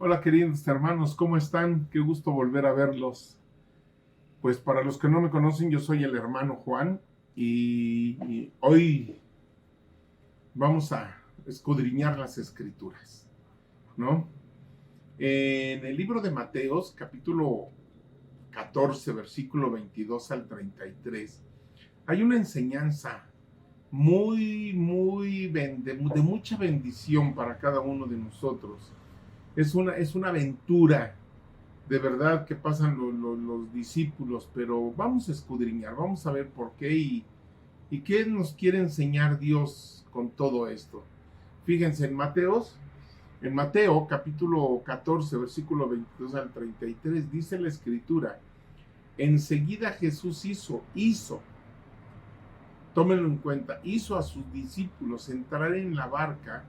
Hola queridos hermanos, ¿cómo están? Qué gusto volver a verlos. Pues para los que no me conocen, yo soy el hermano Juan y hoy vamos a escudriñar las escrituras, ¿no? En el libro de Mateos, capítulo 14, versículo 22 al 33, hay una enseñanza de mucha bendición para cada uno de nosotros. Es una aventura de verdad que pasan los discípulos, pero vamos a escudriñar, vamos a ver por qué y qué nos quiere enseñar Dios con todo esto. Fíjense, en Mateo capítulo 14, versículo 22 al 33, dice la escritura: enseguida Jesús tómenlo en cuenta, hizo a sus discípulos entrar en la barca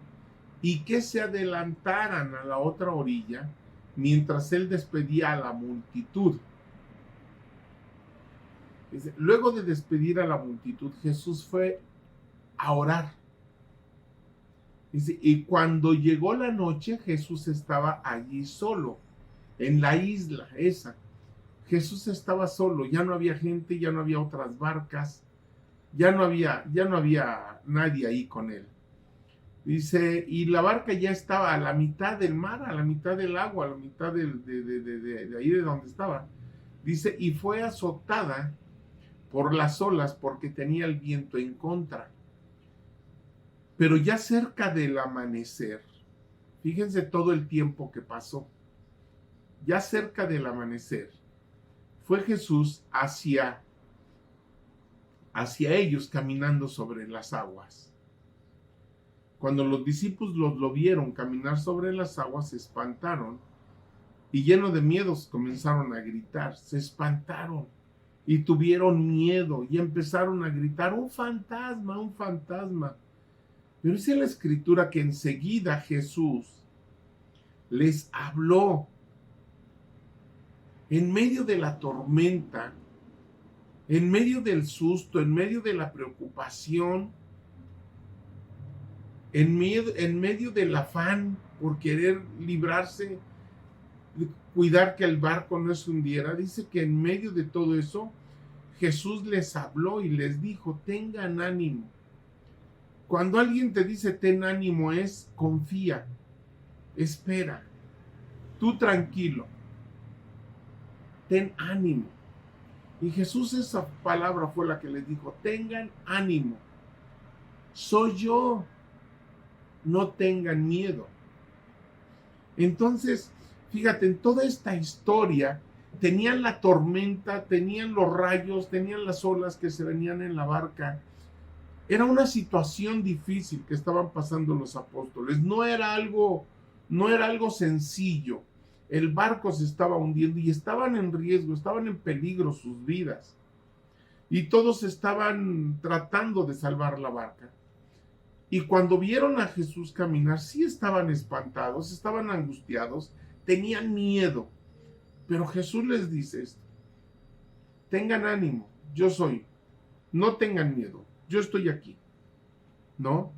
y que se adelantaran a la otra orilla mientras él despedía a la multitud. Luego de despedir a la multitud, Jesús fue a orar. Y cuando llegó la noche, Jesús estaba allí solo, en la isla esa. Jesús estaba solo, ya no había gente, ya no había otras barcas, ya no había nadie ahí con él. Dice, y la barca ya estaba a la mitad del mar, a la mitad del agua, a la mitad de ahí de donde estaba. Dice, y fue azotada por las olas porque tenía el viento en contra. Pero ya cerca del amanecer, fíjense todo el tiempo que pasó, ya cerca del amanecer, fue Jesús hacia ellos caminando sobre las aguas. Cuando los discípulos lo vieron caminar sobre las aguas, se espantaron y llenos de miedos comenzaron a gritar, se espantaron y tuvieron miedo y empezaron a gritar, un fantasma, un fantasma. Pero dice la escritura que enseguida Jesús les habló en medio de la tormenta, en medio del susto, en medio de la preocupación, en medio del afán por querer librarse, cuidar que el barco no se hundiera. Dice que en medio de todo eso, Jesús les habló y les dijo, tengan ánimo. Cuando alguien te dice ten ánimo, es confía, espera, tú tranquilo, ten ánimo. Y Jesús, esa palabra fue la que les dijo, tengan ánimo, soy yo, no tengan miedo. Entonces, fíjate, en toda esta historia, tenían la tormenta, tenían los rayos, tenían las olas que se venían en la barca. Era una situación difícil que estaban pasando los apóstoles. No era algo sencillo. El barco se estaba hundiendo y estaban en riesgo, estaban en peligro sus vidas. Y todos estaban tratando de salvar la barca. Y cuando vieron a Jesús caminar, sí estaban espantados, estaban angustiados, tenían miedo. Pero Jesús les dice esto: tengan ánimo, yo soy, no tengan miedo, yo estoy aquí, ¿no?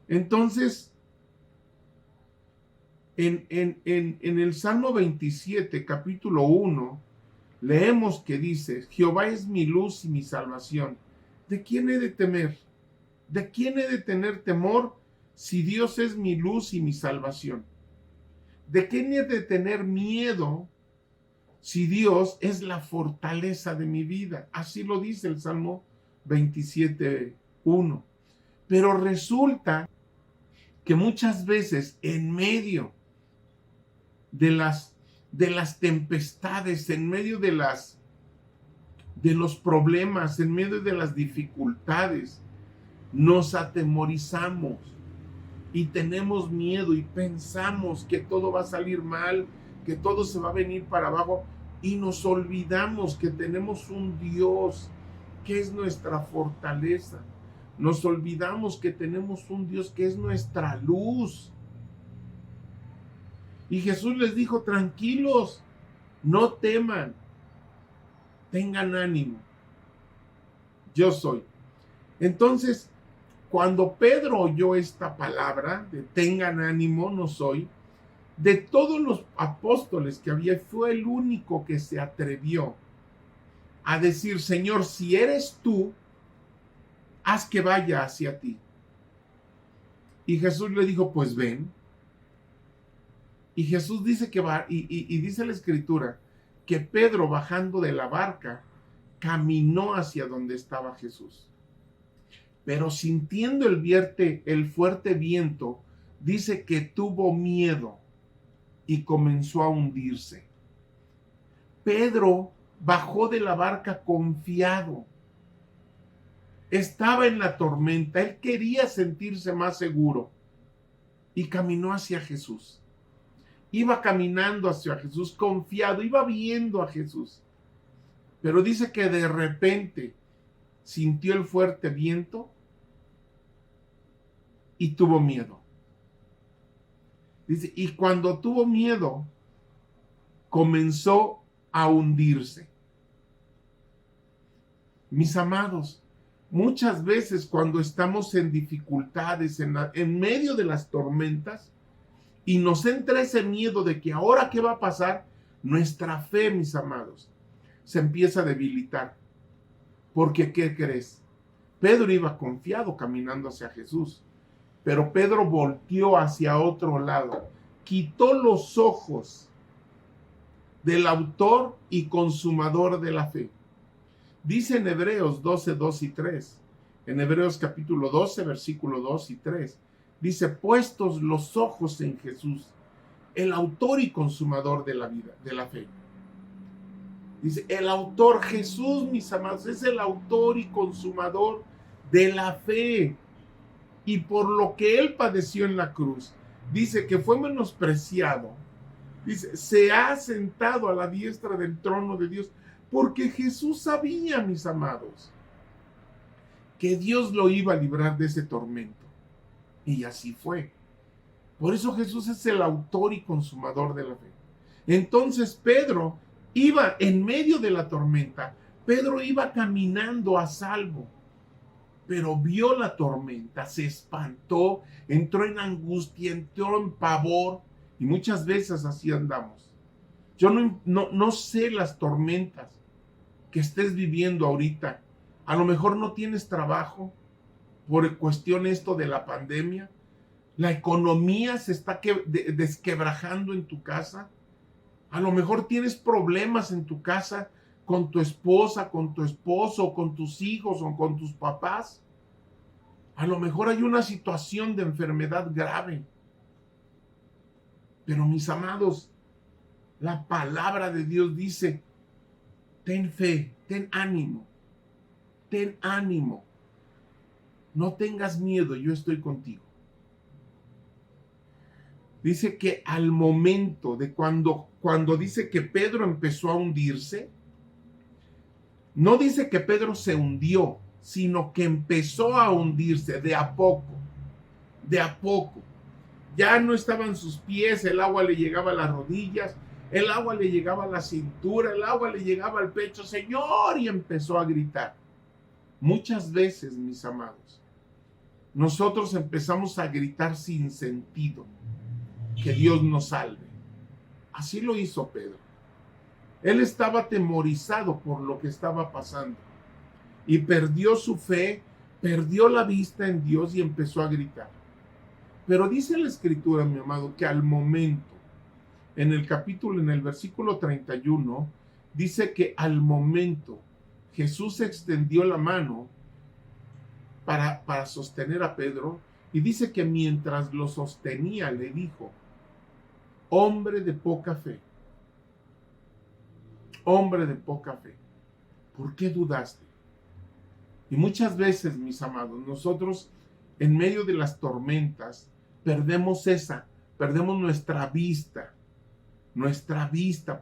Entonces, en el Salmo 27, capítulo 1, leemos que dice, Jehová es mi luz y mi salvación. ¿De quién he de temer? ¿De quién he de tener temor si Dios es mi luz y mi salvación? ¿De quién he de tener miedo si Dios es la fortaleza de mi vida? Así lo dice el Salmo 27:1. Pero resulta que muchas veces en medio de las tempestades, en medio de los problemas, en medio de las dificultades, nos atemorizamos y tenemos miedo y pensamos que todo va a salir mal, que todo se va a venir para abajo, y nos olvidamos que tenemos un Dios que es nuestra fortaleza. Nos olvidamos que tenemos un Dios que es nuestra luz. Y Jesús les dijo, tranquilos, no teman, tengan ánimo, yo soy. Entonces, cuando Pedro oyó esta palabra de tengan ánimo, no soy, De todos los apóstoles que había, fue el único que se atrevió a decir, Señor, si eres tú, haz que vaya hacia ti. Y Jesús le dijo, pues ven. Y Jesús dice que va, y dice la escritura, que Pedro, bajando de la barca, caminó hacia donde estaba Jesús. Pero sintiendo el fuerte viento, dice que tuvo miedo y comenzó a hundirse. Pedro bajó de la barca confiado. Estaba en la tormenta, él quería sentirse más seguro y caminó hacia Jesús. Iba caminando hacia Jesús confiado, iba viendo a Jesús. Pero dice que de repente sintió el fuerte viento y tuvo miedo. Dice, y cuando tuvo miedo, comenzó a hundirse. Mis amados, muchas veces cuando estamos en dificultades, en medio de las tormentas, y nos entra ese miedo de que ahora qué va a pasar, nuestra fe, mis amados, se empieza a debilitar. Porque, ¿qué crees? Pedro iba confiado caminando hacia Jesús, pero Pedro volteó hacia otro lado, quitó los ojos del autor y consumador de la fe. Dice en Hebreos 12, 2 y 3, en Hebreos capítulo 12, versículo 2 y 3, dice, puestos los ojos en Jesús, el autor y consumador de la vida, de la fe. Dice, el autor, Jesús, mis amados, es el autor y consumador de la fe. Y por lo que él padeció en la cruz, dice que fue menospreciado. Dice, se ha sentado a la diestra del trono de Dios, porque Jesús sabía, mis amados, que Dios lo iba a librar de ese tormento. Y así fue. Por eso Jesús es el autor y consumador de la fe. Entonces Pedro iba en medio de la tormenta. Pedro iba caminando a salvo, pero vio la tormenta, se espantó, entró en angustia, entró en pavor, y muchas veces así andamos. Yo no sé las tormentas que estés viviendo ahorita. A lo mejor no tienes trabajo por cuestión esto de la pandemia. La economía se está desquebrajando en tu casa. A lo mejor tienes problemas en tu casa con tu esposa, con tu esposo, con tus hijos o con tus papás. A lo mejor hay una situación de enfermedad grave. Pero mis amados, la palabra de Dios dice, ten fe, ten ánimo, ten ánimo. No tengas miedo, yo estoy contigo. Dice que al momento de cuando dice que Pedro empezó a hundirse, no dice que Pedro se hundió, sino que empezó a hundirse de a poco, de a poco. Ya no estaban sus pies, el agua le llegaba a las rodillas, el agua le llegaba a la cintura, el agua le llegaba al pecho, Señor, y empezó a gritar. Muchas veces, mis amados, nosotros empezamos a gritar sin sentido, que Dios nos salve. Así lo hizo Pedro. Él estaba atemorizado por lo que estaba pasando y perdió su fe, perdió la vista en Dios y empezó a gritar. Pero dice la escritura, mi amado, que al momento, en el versículo 31, dice que al momento Jesús extendió la mano para sostener a Pedro, y dice que mientras lo sostenía le dijo, hombre de poca fe, hombre de poca fe, ¿por qué dudaste? Y muchas veces, mis amados, nosotros en medio de las tormentas perdemos nuestra vista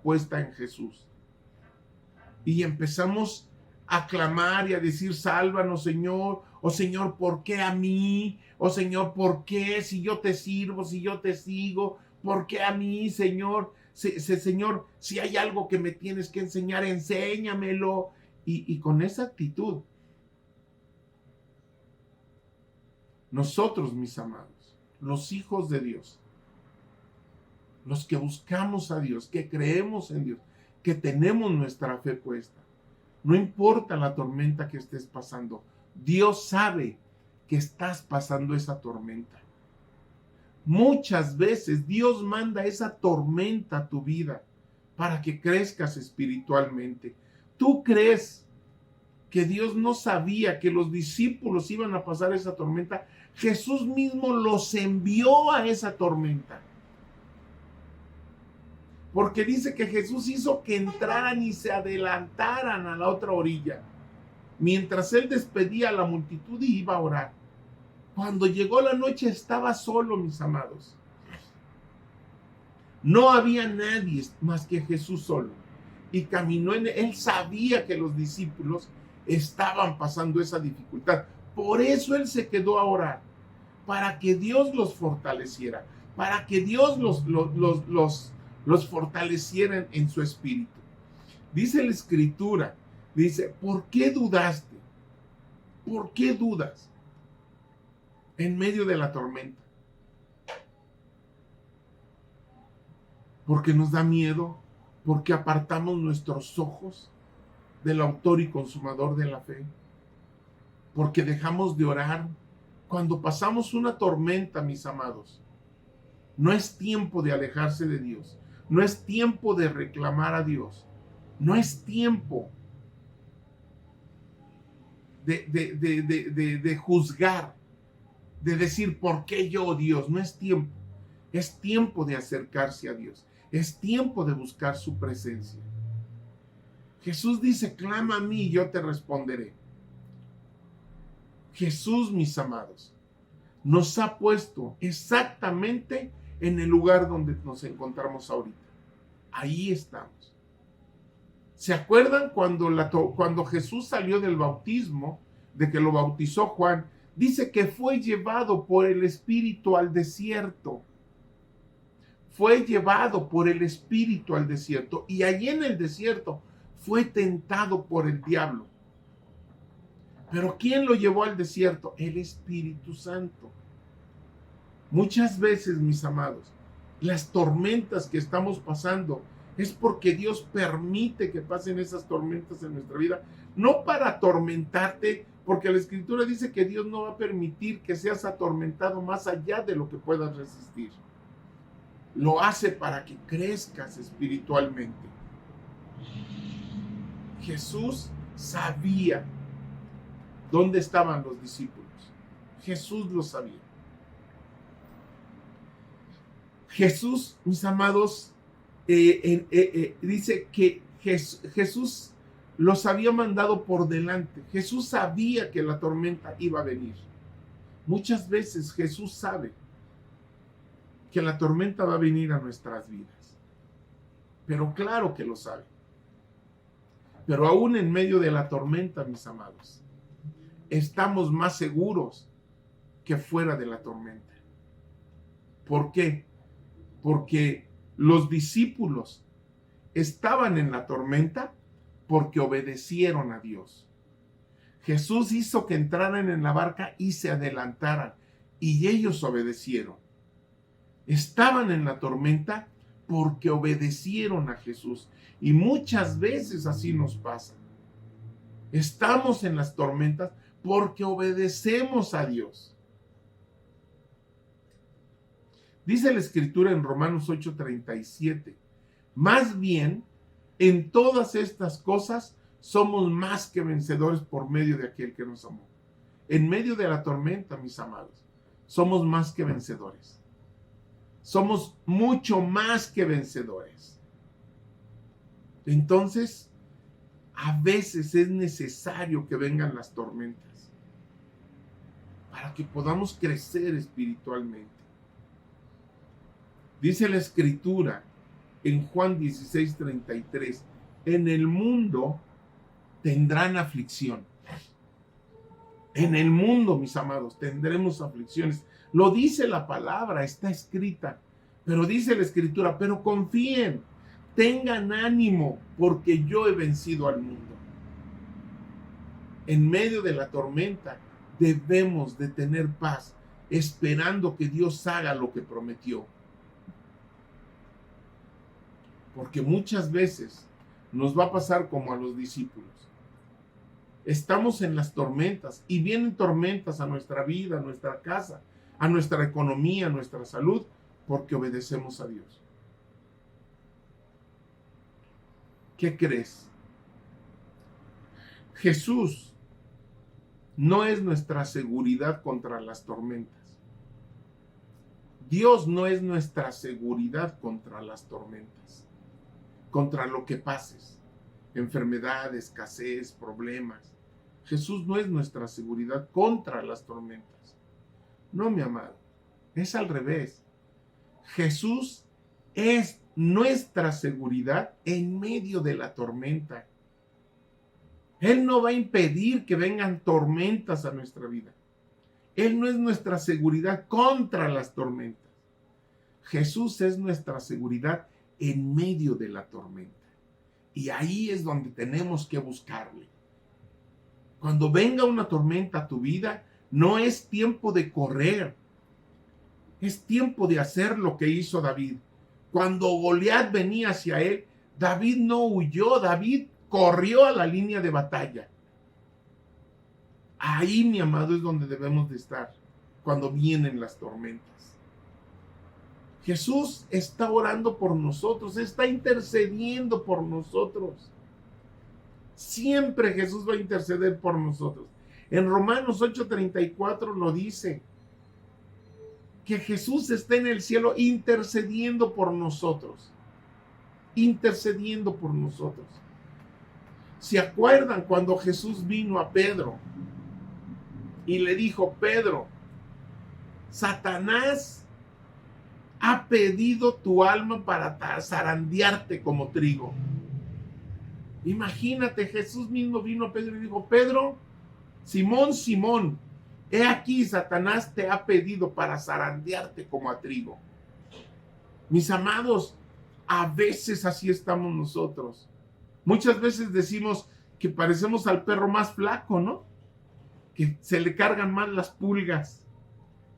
puesta en Jesús. Y empezamos a clamar y a decir, sálvanos, Señor, o Señor, ¿por qué a mí? O Señor, ¿por qué? Si yo te sirvo, si yo te sigo, ¿por qué a mí, Señor? Señor, si hay algo que me tienes que enseñar, enséñamelo. Y con esa actitud, nosotros, mis amados, los hijos de Dios, los que buscamos a Dios, que creemos en Dios, que tenemos nuestra fe puesta. No importa la tormenta que estés pasando, Dios sabe que estás pasando esa tormenta. Muchas veces Dios manda esa tormenta a tu vida para que crezcas espiritualmente. ¿Tú crees que Dios no sabía que los discípulos iban a pasar esa tormenta? Jesús mismo los envió a esa tormenta. Porque dice que Jesús hizo que entraran y se adelantaran a la otra orilla, mientras él despedía a la multitud y iba a orar. Cuando llegó la noche estaba solo, mis amados. No había nadie más que Jesús solo. Y caminó él sabía que los discípulos estaban pasando esa dificultad. Por eso él se quedó a orar, para que Dios los fortaleciera, para que Dios los fortaleciera en su espíritu. Dice la Escritura, dice, ¿por qué dudaste? ¿Por qué dudas en medio de la tormenta? Porque nos da miedo, porque apartamos nuestros ojos del autor y consumador de la fe, porque dejamos de orar. Cuando pasamos una tormenta, mis amados, no es tiempo de alejarse de Dios, no es tiempo de reclamar a Dios, no es tiempo de juzgar, de decir, ¿por qué yo, Dios? No es tiempo. Es tiempo de acercarse a Dios. Es tiempo de buscar su presencia. Jesús dice, clama a mí y yo te responderé. Jesús, mis amados, nos ha puesto exactamente en el lugar donde nos encontramos ahorita. Ahí estamos. ¿Se acuerdan cuando Jesús salió del bautismo, de que lo bautizó Juan? Dice que fue llevado por el Espíritu al desierto. Fue llevado por el Espíritu al desierto. Y allí en el desierto fue tentado por el diablo. ¿Pero quién lo llevó al desierto? El Espíritu Santo. Muchas veces, mis amados, las tormentas que estamos pasando es porque Dios permite que pasen esas tormentas en nuestra vida. No para atormentarte, porque la Escritura dice que Dios no va a permitir que seas atormentado más allá de lo que puedas resistir. Lo hace para que crezcas espiritualmente. Jesús sabía dónde estaban los discípulos. Jesús lo sabía. Jesús, mis amados, dice que Jesús los había mandado por delante. Jesús sabía que la tormenta iba a venir. Muchas veces Jesús sabe que la tormenta va a venir a nuestras vidas. Pero claro que lo sabe. Pero aún en medio de la tormenta, mis amados, estamos más seguros que fuera de la tormenta. ¿Por qué? Porque los discípulos estaban en la tormenta porque obedecieron a Dios. Jesús hizo que entraran en la barca y se adelantaran, y ellos obedecieron. Estaban en la tormenta porque obedecieron a Jesús. Y muchas veces así nos pasa. Estamos en las tormentas porque obedecemos a Dios. Dice la Escritura en Romanos 8:37, más bien, en todas estas cosas somos más que vencedores por medio de aquel que nos amó. En medio de la tormenta, mis amados, somos más que vencedores. Somos mucho más que vencedores. Entonces, a veces es necesario que vengan las tormentas para que podamos crecer espiritualmente. Dice la Escritura en Juan 16:33, en el mundo tendrán aflicción. En el mundo, mis amados, tendremos aflicciones. Lo dice la palabra, está escrita. Pero dice la Escritura, pero confíen, tengan ánimo, porque yo he vencido al mundo. En medio de la tormenta debemos de tener paz, esperando que Dios haga lo que prometió. Porque muchas veces nos va a pasar como a los discípulos. Estamos en las tormentas y vienen tormentas a nuestra vida, a nuestra casa, a nuestra economía, a nuestra salud, porque obedecemos a Dios. ¿Qué crees? Jesús no es nuestra seguridad contra las tormentas. Dios no es nuestra seguridad contra las tormentas, contra lo que pases, enfermedad, escasez, problemas. Jesús no es nuestra seguridad contra las tormentas. No, mi amado, es al revés. Jesús es nuestra seguridad en medio de la tormenta. Él no va a impedir que vengan tormentas a nuestra vida. Él no es nuestra seguridad contra las tormentas. Jesús es nuestra seguridad en medio de la tormenta. Y ahí es donde tenemos que buscarle. Cuando venga una tormenta a tu vida, no es tiempo de correr. Es tiempo de hacer lo que hizo David. Cuando Goliat venía hacia él, David no huyó, David corrió a la línea de batalla. Ahí, mi amado, es donde debemos de estar cuando vienen las tormentas. Jesús está orando por nosotros, está intercediendo por nosotros. Siempre Jesús va a interceder por nosotros. En Romanos 8:34 lo dice, que Jesús está en el cielo intercediendo por nosotros. Intercediendo por nosotros. ¿Se acuerdan cuando Jesús vino a Pedro y le dijo, Pedro, Satanás ha pedido tu alma para zarandearte como trigo? Imagínate, Jesús mismo vino a Pedro y dijo, Pedro, Simón, Simón, he aquí Satanás te ha pedido para zarandearte como a trigo. Mis amados, a veces así estamos nosotros. Muchas veces decimos que parecemos al perro más flaco, ¿no? Que se le cargan más las pulgas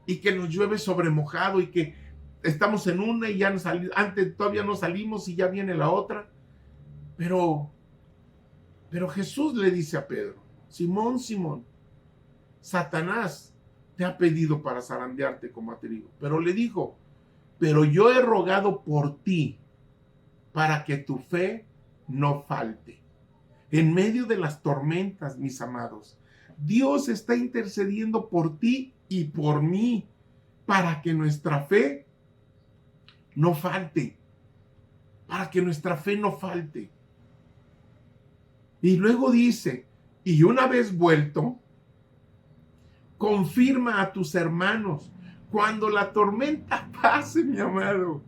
y que nos llueve sobre mojado y que estamos en una y ya no antes todavía no salimos y ya viene la otra. Pero Jesús le dice a Pedro, Simón, Simón, Satanás te ha pedido para zarandearte como a trigo. Pero le dijo, pero yo he rogado por ti para que tu fe no falte. En medio de las tormentas, mis amados, Dios está intercediendo por ti y por mí para que nuestra fe no falte. Para que nuestra fe no falte. Y luego dice, y una vez vuelto, confirma a tus hermanos. Cuando la tormenta pase, mi amado,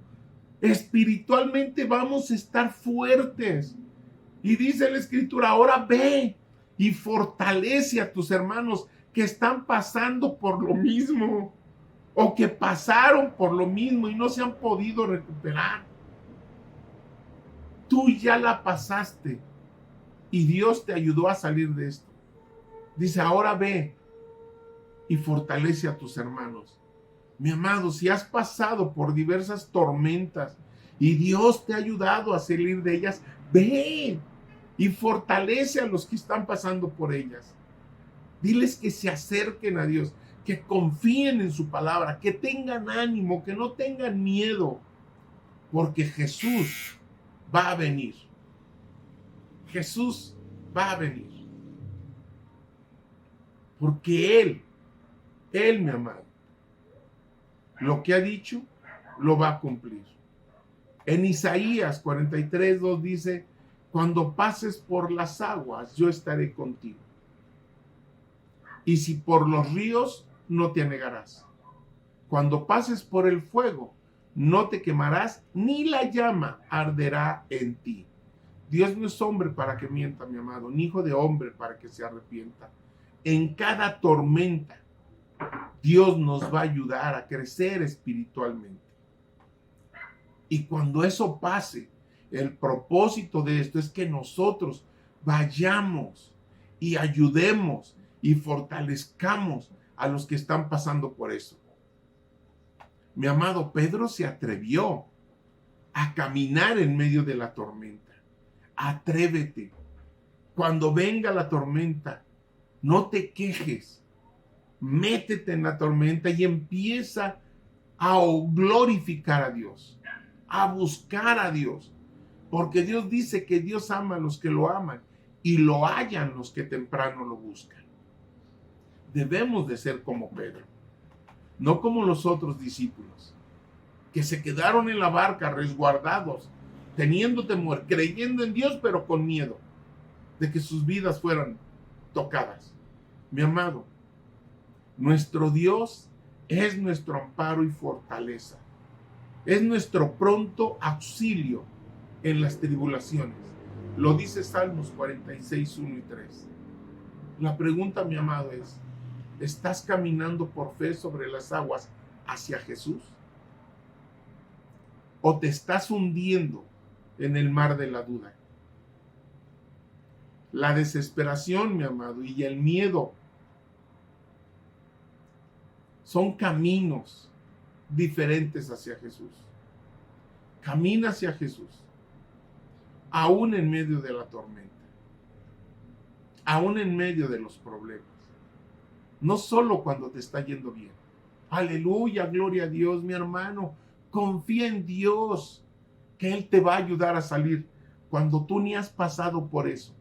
espiritualmente vamos a estar fuertes. Y dice la Escritura, ahora ve y fortalece a tus hermanos que están pasando por lo mismo o que pasaron por lo mismo y no se han podido recuperar. Tú ya la pasaste y Dios te ayudó a salir de esto. Dice, ahora ve y fortalece a tus hermanos. Mi amado, si has pasado por diversas tormentas y Dios te ha ayudado a salir de ellas, ve y fortalece a los que están pasando por ellas. Diles que se acerquen a Dios, que confíen en su palabra, que tengan ánimo, que no tengan miedo, porque Jesús va a venir. Jesús va a venir. Porque Él, mi amado, lo que ha dicho, lo va a cumplir. En Isaías 43:2 dice, cuando pases por las aguas, yo estaré contigo. Y si por los ríos, no te anegarás. Cuando pases por el fuego, no te quemarás, ni la llama arderá en ti. Dios no es hombre para que mienta, mi amado, ni hijo de hombre para que se arrepienta. En cada tormenta, Dios nos va a ayudar a crecer espiritualmente. Y cuando eso pase, el propósito de esto es que nosotros vayamos y ayudemos y fortalezcamos a los que están pasando por eso. Mi amado, Pedro se atrevió a caminar en medio de la tormenta. Atrévete. Cuando venga la tormenta, no te quejes. Métete en la tormenta y empieza a glorificar a Dios, a buscar a Dios. Porque Dios dice que Dios ama a los que lo aman y lo hallan los que temprano lo buscan. Debemos de ser como Pedro, no como los otros discípulos, que se quedaron en la barca resguardados, teniendo temor, creyendo en Dios, pero con miedo de que sus vidas fueran tocadas. Mi amado, nuestro Dios es nuestro amparo y fortaleza. Es nuestro pronto auxilio en las tribulaciones. Lo dice Salmos 46, 1 y 3. La pregunta, mi amado, es: ¿estás caminando por fe sobre las aguas hacia Jesús? ¿O te estás hundiendo en el mar de la duda? La desesperación, mi amado, y el miedo son caminos diferentes hacia Jesús. Camina hacia Jesús, aún en medio de la tormenta, aún en medio de los problemas. No solo cuando te está yendo bien. Aleluya, gloria a Dios, mi hermano. Confía en Dios, que Él te va a ayudar a salir cuando tú ni has pasado por eso.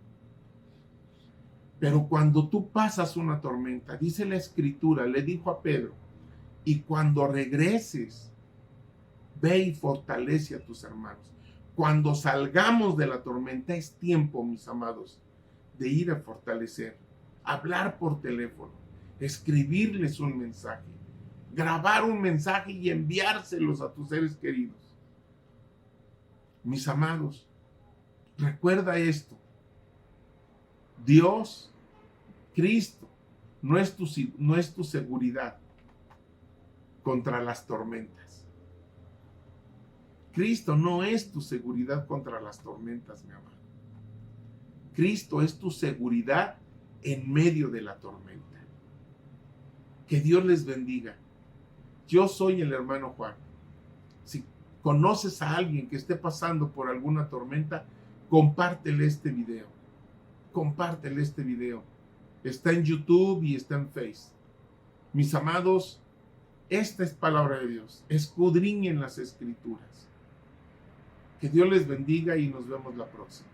Pero cuando tú pasas una tormenta, dice la Escritura, le dijo a Pedro: y cuando regreses, ve y fortalece a tus hermanos. Cuando salgamos de la tormenta, es tiempo, mis amados, de ir a fortalecer, hablar por teléfono, escribirles un mensaje, grabar un mensaje y enviárselos a tus seres queridos. Mis amados, recuerda esto: Dios, Cristo, no es tu seguridad contra las tormentas. Cristo no es tu seguridad contra las tormentas, mi amado. Cristo es tu seguridad en medio de la tormenta. Que Dios les bendiga. Yo soy el hermano Juan. Si conoces a alguien que esté pasando por alguna tormenta, compártele este video. Compártele este video. Está en YouTube y está en Face. Mis amados, esta es palabra de Dios. Escudriñen las Escrituras. Que Dios les bendiga y nos vemos la próxima.